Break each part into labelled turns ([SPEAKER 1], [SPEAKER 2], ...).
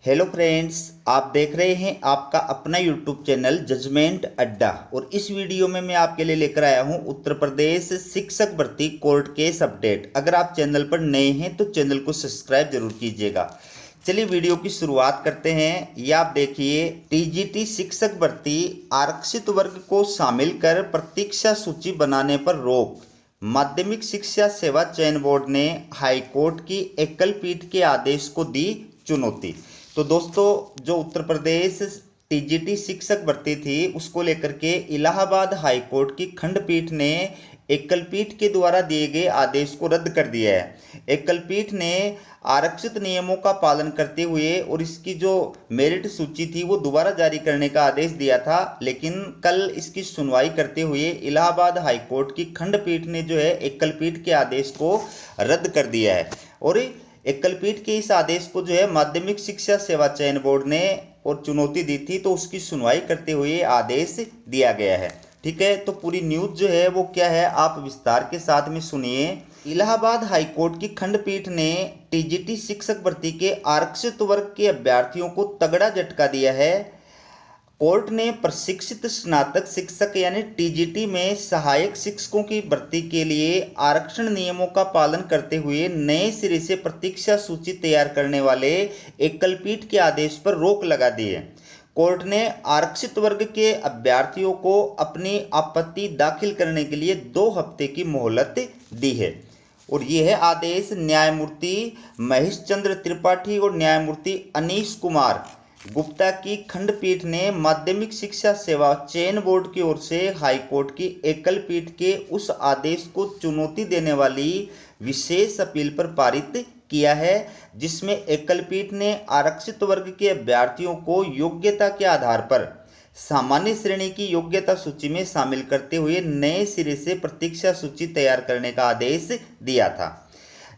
[SPEAKER 1] Hello friends, आप देख रहे हैं आपका अपना यूट्यूब चैनल जजमेंट अड्डा। और इस वीडियो में मैं आपके लिए लेकर आया हूं उत्तर प्रदेश शिक्षक भर्ती कोर्ट केस अपडेट। अगर आप चैनल पर नए हैं तो चैनल को सब्सक्राइब जरूर कीजिएगा। चलिए वीडियो की शुरुआत करते हैं। ये आप देखिए, टीजीटी शिक्षक भर्ती आरक्षित वर्ग को शामिल कर प्रतीक्षा सूची बनाने पर रोक। माध्यमिक शिक्षा सेवा चयन बोर्ड ने हाईकोर्ट की एकल पीठ के आदेश को दी चुनौती। तो दोस्तों, जो उत्तर प्रदेश टीजीटी शिक्षक भर्ती थी उसको लेकर के इलाहाबाद हाईकोर्ट की खंडपीठ ने एकल पीठ के द्वारा दिए गए आदेश को रद्द कर दिया है। एकल पीठ ने आरक्षित नियमों का पालन करते हुए और इसकी जो मेरिट सूची थी वो दोबारा जारी करने का आदेश दिया था, लेकिन कल इसकी सुनवाई करते हुए इलाहाबाद हाईकोर्ट की खंडपीठ ने जो है एकल पीठ के आदेश को रद्द कर दिया है। और एकल पीठ के इस आदेश को जो है माध्यमिक शिक्षा सेवा चयन बोर्ड ने और चुनौती दी थी, तो उसकी सुनवाई करते हुए आदेश दिया गया है। ठीक है, तो पूरी न्यूज़ जो है वो क्या है आप विस्तार के साथ में सुनिए। इलाहाबाद हाईकोर्ट की खंडपीठ ने टीजीटी शिक्षक भर्ती के आरक्षित वर्ग के अभ्यर्थियों को तगड़ा झटका दिया है। कोर्ट ने प्रशिक्षित स्नातक शिक्षक यानी टीजीटी में सहायक शिक्षकों की भर्ती के लिए आरक्षण नियमों का पालन करते हुए नए सिरे से प्रतीक्षा सूची तैयार करने वाले एकल पीठ के आदेश पर रोक लगा दी है। कोर्ट ने आरक्षित वर्ग के अभ्यर्थियों को अपनी आपत्ति दाखिल करने के लिए 2 हफ्ते की मोहलत दी है। और ये है आदेश न्यायमूर्ति महेश चंद्र त्रिपाठी और न्यायमूर्ति अनीश कुमार गुप्ता की खंडपीठ ने माध्यमिक शिक्षा सेवा चयन बोर्ड की ओर से हाईकोर्ट की एकल पीठ के उस आदेश को चुनौती देने वाली विशेष अपील पर पारित किया है, जिसमें एकल पीठ ने आरक्षित वर्ग के अभ्यर्थियों को योग्यता के आधार पर सामान्य श्रेणी की योग्यता सूची में शामिल करते हुए नए सिरे से प्रतीक्षा सूची तैयार करने का आदेश दिया था।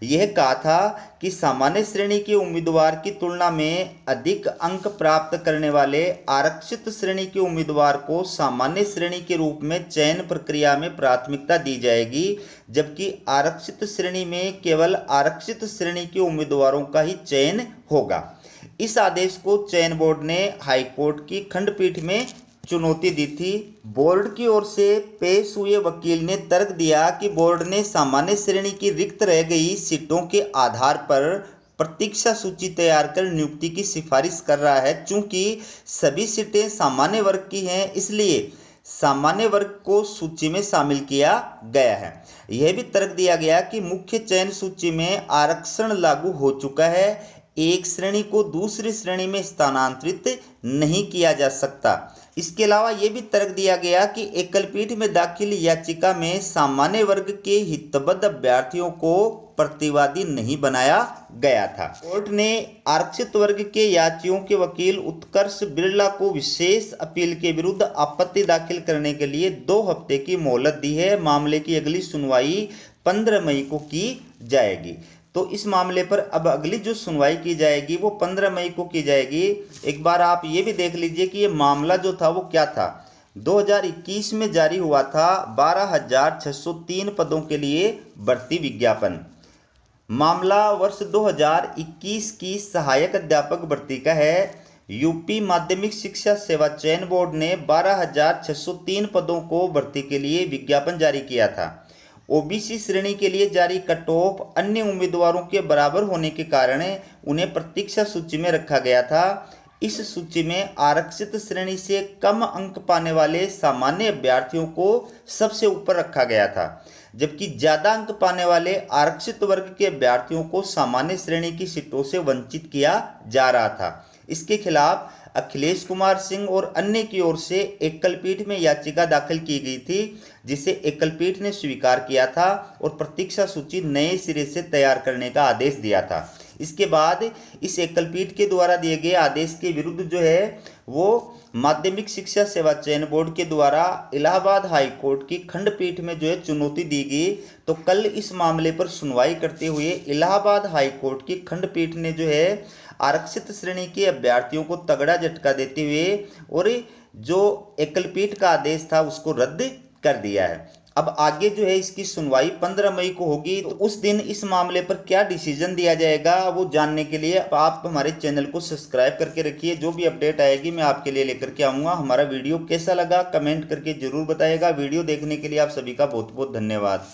[SPEAKER 1] यह कहा था कि सामान्य श्रेणी के उम्मीदवार की तुलना में अधिक अंक प्राप्त करने वाले आरक्षित श्रेणी के उम्मीदवार को सामान्य श्रेणी के रूप में चयन प्रक्रिया में प्राथमिकता दी जाएगी, जबकि आरक्षित श्रेणी में केवल आरक्षित श्रेणी के उम्मीदवारों का ही चयन होगा। इस आदेश को चयन बोर्ड ने हाईकोर्ट की खंडपीठ में चुनौती दी थी। बोर्ड की ओर से पेश हुए वकील ने तर्क दिया कि बोर्ड ने सामान्य श्रेणी की रिक्त रह गई सीटों के आधार पर प्रतीक्षा सूची तैयार कर नियुक्ति की सिफारिश कर रहा है। चूंकि सभी सीटें सामान्य वर्ग की हैं, इसलिए सामान्य वर्ग को सूची में शामिल किया गया है। यह भी तर्क दिया गया कि मुख्य चयन सूची में आरक्षण लागू हो चुका है, एक श्रेणी को दूसरी श्रेणी में स्थानांतरित नहीं किया जा सकता। इसके अलावा यह भी तर्क दिया गया कि एकल पीठ में दाखिल याचिका में सामान्य वर्ग के हितबद्ध अभ्यर्थियों को प्रतिवादी नहीं बनाया गया था। कोर्ट ने आरक्षित वर्ग के याचियों के वकील उत्कर्ष बिरला को विशेष अपील के विरुद्ध आपत्ति दाखिल करने के लिए 2 हफ्ते की मोहलत दी है। मामले की अगली सुनवाई 15 मई को की जाएगी। तो इस मामले पर अब अगली जो सुनवाई की जाएगी वो 15 मई को की जाएगी। एक बार आप ये भी देख लीजिए कि ये मामला जो था वो क्या था। 2021 में जारी हुआ था 12,603 पदों के लिए भर्ती विज्ञापन। मामला वर्ष 2021 की सहायक अध्यापक भर्ती का है। यूपी माध्यमिक शिक्षा सेवा चयन बोर्ड ने 12,603 पदों को भर्ती के लिए विज्ञापन जारी किया था। ओबीसी श्रेणी के लिए जारी कट ऑफ अन्य उम्मीदवारों के बराबर होने के कारण उन्हें प्रतीक्षा सूची में रखा गया था। इस सूची में आरक्षित श्रेणी से कम अंक पाने वाले सामान्य अभ्यर्थियों को सबसे ऊपर रखा गया था, जबकि ज्यादा अंक पाने वाले आरक्षित वर्ग के अभ्यर्थियों को सामान्य श्रेणी की सीटों से वंचित किया जा रहा था। इसके खिलाफ अखिलेश कुमार सिंह और अन्य की ओर से एकल पीठ में याचिका दाखिल की गई थी, जिसे एकल पीठ ने स्वीकार किया था और प्रतीक्षा सूची नए सिरे से तैयार करने का आदेश दिया था। इसके बाद इस एकल पीठ के द्वारा दिए गए आदेश के विरुद्ध जो है वो माध्यमिक शिक्षा सेवा चयन बोर्ड के द्वारा इलाहाबाद हाईकोर्ट की खंडपीठ में जो है चुनौती दी गई। तो कल इस मामले पर सुनवाई करते हुए इलाहाबाद हाईकोर्ट की खंडपीठ ने जो है आरक्षित श्रेणी के अभ्यर्थियों को तगड़ा झटका देते हुए और जो एकल पीठ का आदेश था उसको रद्द कर दिया है। अब आगे जो है इसकी सुनवाई 15 मई को होगी, तो उस दिन इस मामले पर क्या डिसीजन दिया जाएगा वो जानने के लिए आप हमारे चैनल को सब्सक्राइब करके रखिए। जो भी अपडेट आएगी मैं आपके लिए लेकर के आऊँगा। हमारा वीडियो कैसा लगा कमेंट करके जरूर बताइएगा। वीडियो देखने के लिए आप सभी का बहुत बहुत धन्यवाद।